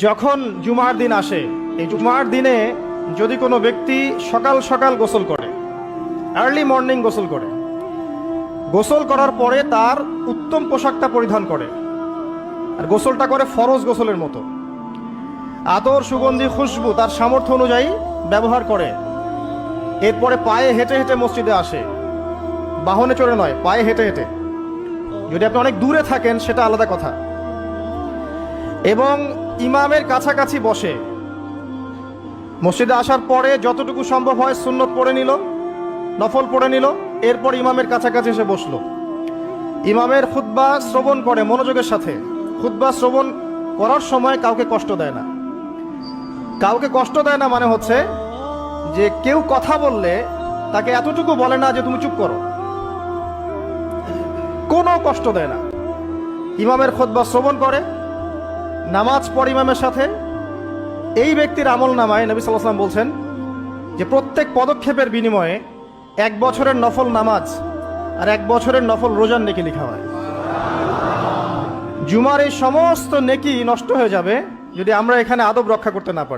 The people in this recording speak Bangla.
যখন জুমার দিন আসে, এই জুমার দিনে যদি কোনো ব্যক্তি সকাল সকাল গোসল করে, আর্লি মর্নিং গোসল করে, গোসল করার পরে তার উত্তম পোশাকটা পরিধান করে, আর গোসলটা করে ফরজ গোসলের মতো, আতর সুগন্ধি খুশবু তার সামর্থ্য অনুযায়ী ব্যবহার করে, এরপরে পায়ে হেঁটে হেঁটে মসজিদে আসে, বাহনে চড়ে নয়, পায়ে হেঁটে হেঁটে। যদি আপনি অনেক দূরে থাকেন সেটা আলাদা কথা। এবং ইমামের কাছাকাছি বসে মসজিদে আসার পরে যতটুকু সম্ভব হয় সুন্নত পড়ে নিল, নফল পড়ে নিল, এরপর ইমামের কাছাকাছি এসে বসলো। ইমামের খুতবা শ্রবণ করে মনোযোগের সাথে। খুতবা শ্রবণ করার সময় কাউকে কষ্ট দেয় না। কাউকে কষ্ট দেয় না মানে হচ্ছে যে কেউ কথা বললে তাকে এতটুকু বলে না যে তুমি চুপ করো, কোনো কষ্ট দেয় না। ইমামের খুতবা শ্রবণ করে, নামাজ পড়ে ইমামের সাথে। এই ব্যক্তির আমল নামায় নবী সাল্লাল্লাহু আলাইহি ওয়াসাল্লাম বলছেন যে প্রত্যেক পদক্ষেপের বিনিময়ে 1 বছরের নফল নামাজ আর 1 বছরের নফল রোজার নেকি লেখা হয়। জুমার এই সমস্ত নেকি নষ্ট হয়ে যাবে যদি আমরা এখানে আদব রক্ষা করতে না পারি।